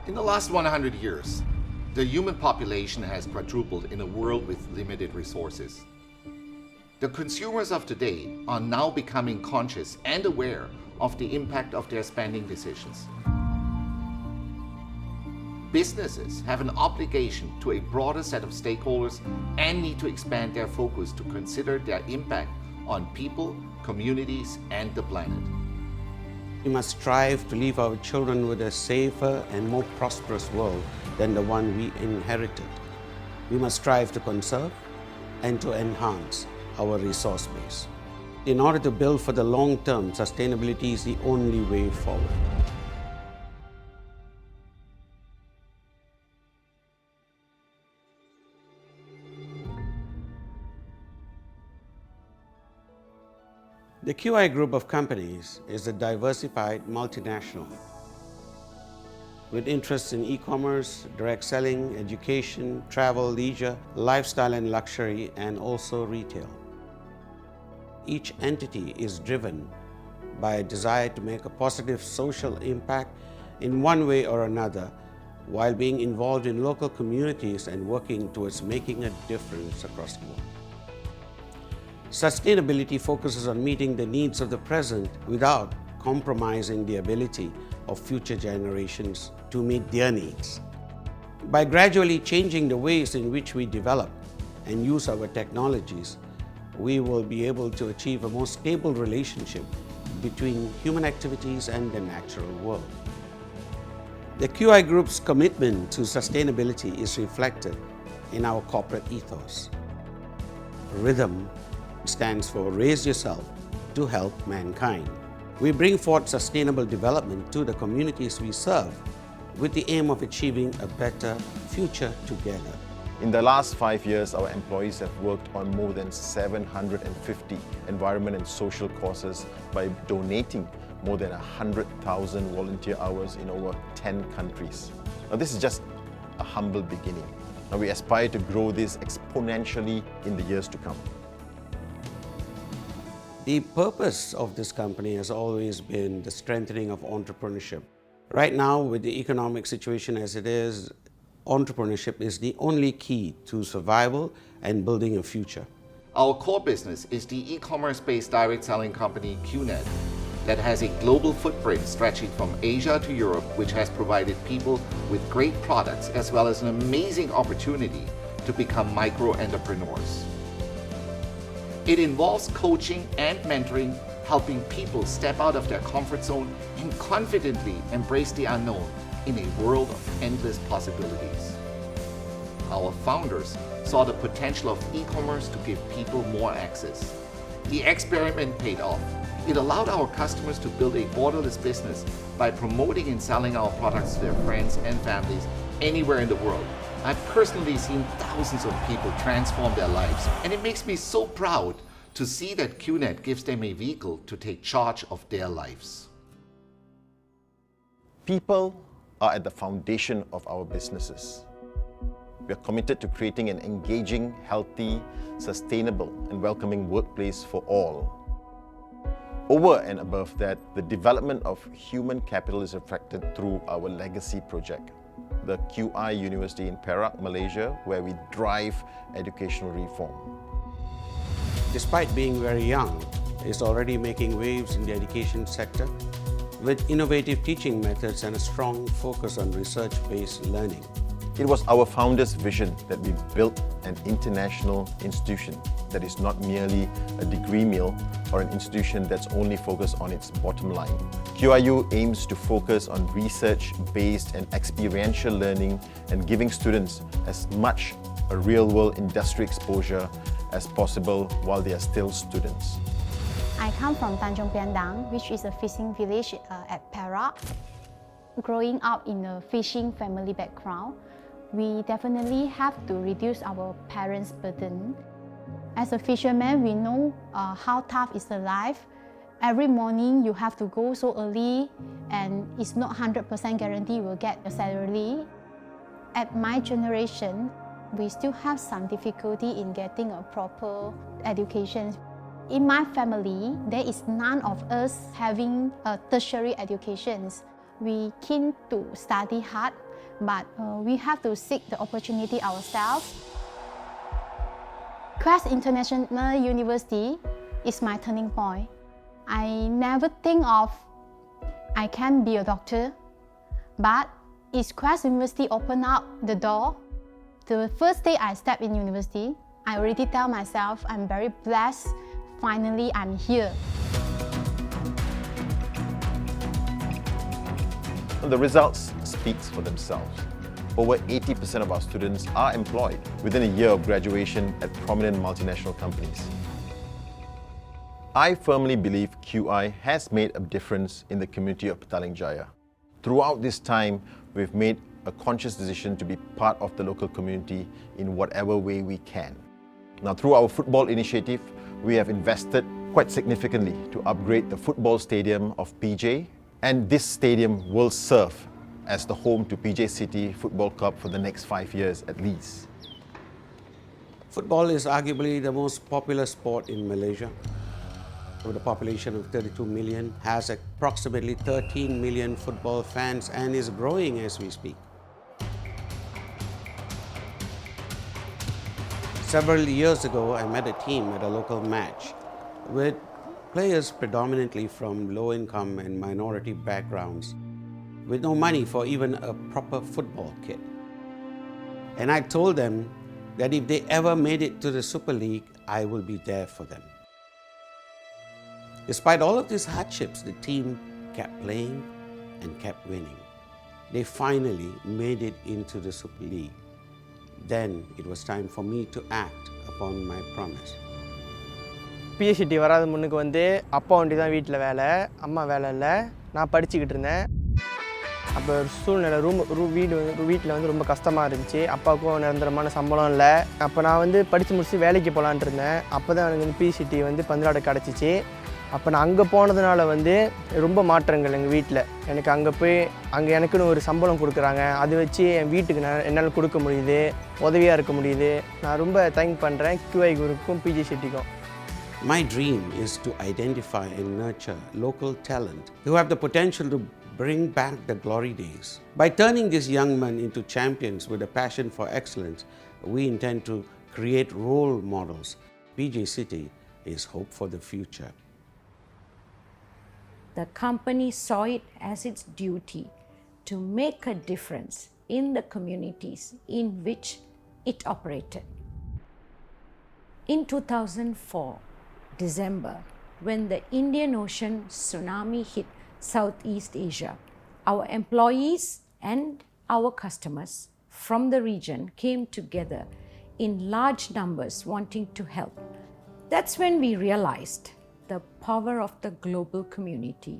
In the last 100 years, the human population has quadrupled in a world with limited resources. The consumers of today are now becoming conscious and aware of the impact of their spending decisions. Businesses have an obligation to a broader set of stakeholders and need to expand their focus to consider their impact on people, communities, and the planet. We must strive to leave our children with a safer and more prosperous world than the one we inherited. We must strive to conserve and to enhance our resource base. In order to build for the long term, sustainability is the only way forward. The QI group of companies is a diversified multinational with interests in e-commerce, direct selling, education, travel, leisure, lifestyle and luxury, and also retail. Each entity is driven by a desire to make a positive social impact in one way or another while being involved in local communities and working towards making a difference across the world. Sustainability focuses on meeting the needs of the present without compromising the ability of future generations to meet their needs. By gradually changing the ways in which we develop and use our technologies, we will be able to achieve a more stable relationship between human activities and the natural world. The QI Group's commitment to sustainability is reflected in our corporate ethos. Rhythm stands for Raise Yourself to Help Mankind. We bring forth sustainable development to the communities we serve with the aim of achieving a better future together. In the last 5 years, our employees have worked on more than 750 environment and social causes by donating more than 100,000 volunteer hours in over 10 countries. Now, this is just a humble beginning. Now, we aspire to grow this exponentially in the years to come. The purpose of this company has always been the strengthening of entrepreneurship. Right now, with the economic situation as it is, entrepreneurship is the only key to survival and building a future. Our core business is the e-commerce-based direct selling company Qnet that has a global footprint stretching from Asia to Europe, which has provided people with great products as well as an amazing opportunity to become micro-entrepreneurs. It involves coaching and mentoring, helping people step out of their comfort zone and confidently embrace the unknown in a world of endless possibilities. Our founders saw the potential of e-commerce to give people more access. The experiment paid off. It allowed our customers to build a borderless business by promoting and selling our products to their friends and families anywhere in the world. I've personally seen thousands of people transform their lives, and it makes me so proud to see that Qnet gives them a vehicle to take charge of their lives. People are at the foundation of our businesses. We are committed to creating an engaging, healthy, sustainable, and welcoming workplace for all. Over and above that, the development of human capital is reflected through our legacy project, the QI University in Perak, Malaysia, where we drive educational reform. Despite being very young, it's already making waves in the education sector with innovative teaching methods and a strong focus on research-based learning. It was our founders' vision that we built an international institution that is not merely a degree mill or an institution that's only focused on its bottom line. QIU aims to focus on research-based and experiential learning and giving students as much a real-world industry exposure as possible while they are still students. I come from Tanjung Piandang, which is a fishing village at Perak. Growing up in a fishing family background, we definitely have to reduce our parents' burden. As a fisherman, we know how tough is the life. Every morning you have to go so early and it's not 100% guarantee you will get a salary. At my generation, we still have some difficulty in getting a proper education. In my family, there is none of us having a tertiary education. We keen to study hard, but we have to seek the opportunity ourselves. Qnet International University is my turning point. I never think of I can be a doctor, but it's Qnet University opened up the door. The first day I stepped in university, I already tell myself I'm very blessed. Finally, I'm here. The results speak for themselves. Over 80% of our students are employed within a year of graduation at prominent multinational companies. I firmly believe QI has made a difference in the community of Petaling Jaya. Throughout this time, we've made a conscious decision to be part of the local community in whatever way we can. Now, through our football initiative, we have invested quite significantly to upgrade the football stadium of PJ, and this stadium will serve as the home to PJ City Football Club for the next 5 years at least. Football is arguably the most popular sport in Malaysia. With a population of 32 million, has approximately 13 million football fans and is growing as we speak. Several years ago, I met a team at a local match with players predominantly from low-income and minority backgrounds with no money for even a proper football kit. And I told them that if they ever made it to the Super League, I will be there for them. Despite all of these hardships, the team kept playing and kept winning. They finally made it into the Super League. Then it was time for me to act upon my promise. PhD வராத முன்னுக்கு வந்து அப்பா ஒண்டி தான் வீட்டில் வேலை, அம்மா வேலை இல்லை, நான் படிச்சுக்கிட்டு இருந்தேன். அப்போ ஒரு சூழ்நிலை வீட்டில் வந்து ரொம்ப கஷ்டமாக இருந்துச்சு. அப்பாவுக்கும் நிரந்தரமான சம்பளம் இல்லை. அப்போ நான் வந்து படித்து முடிச்சு வேலைக்கு போகலான்ட்டு இருந்தேன். அப்போ தான் எனக்கு வந்து PhD வந்து பந்தலாடு கிடச்சிச்சு. அப்போ நான் அங்கே போனதுனால வந்து ரொம்ப மாற்றங்கள் எங்கள் வீட்டில். எனக்கு அங்கே போய் அங்கே எனக்குன்னு ஒரு சம்பளம் கொடுக்குறாங்க. அதை வச்சு என் வீட்டுக்கு என்னால் கொடுக்க முடியுது, உதவியாக இருக்க முடியுது. நான் ரொம்ப தேங்க் பண்ணுறேன் QI குரூப்புக்கும் PG சிட்டிக்கும். My dream is to identify and nurture local talent who have the potential to bring back the glory days. By turning these young men into champions with a passion for excellence, we intend to create role models. PJ City is hope for the future. The company saw it as its duty to make a difference in the communities in which it operated. In 2004, December, when the Indian Ocean tsunami hit Southeast Asia, our employees and our customers from the region came together in large numbers wanting to help. That's when we realized the power of the global community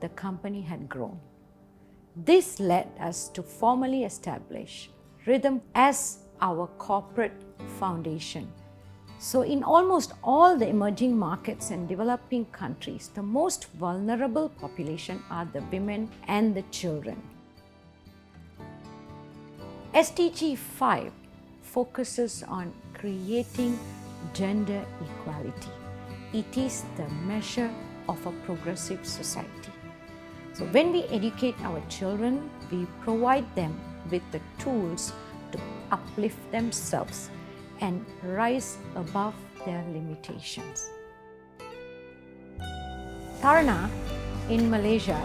the company had grown. This led us to formally establish Rhythm as our corporate foundation. So in almost all the emerging markets and developing countries, the most vulnerable population are the women and the children. SDG 5 focuses on creating gender equality. It is the measure of a progressive society. So when we educate our children, we provide them with the tools to uplift themselves and rise above their limitations. Tarana in Malaysia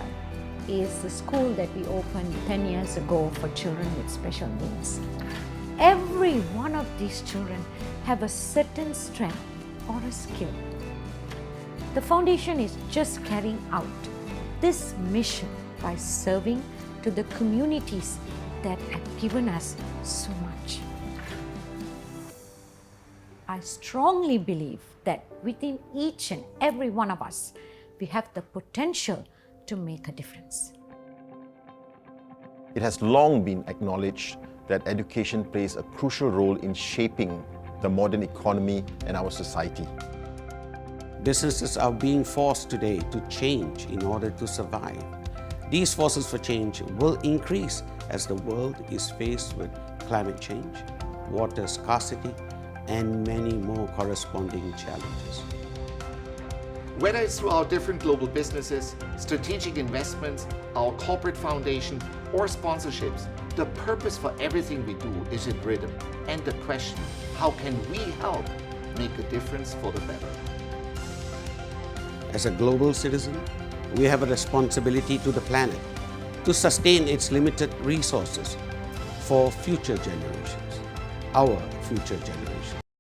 is the school that we opened 10 years ago for children with special needs. Every one of these children have a certain strength or a skill. The foundation is just carrying out this mission by serving to the communities that have given us so much. I strongly believe that within each and every one of us, we have the potential to make a difference. It has long been acknowledged that education plays a crucial role in shaping the modern economy and our society. Businesses are being forced today to change in order to survive. These forces for change will increase as the world is faced with climate change, water scarcity, and many more corresponding challenges. Whether it's through our different global businesses, strategic investments, our corporate foundation, or sponsorships, the purpose for everything we do is in rhythm. And the question, how can we help make a difference for the better? As a global citizen, we have a responsibility to the planet to sustain its limited resources for future generations, our future generations.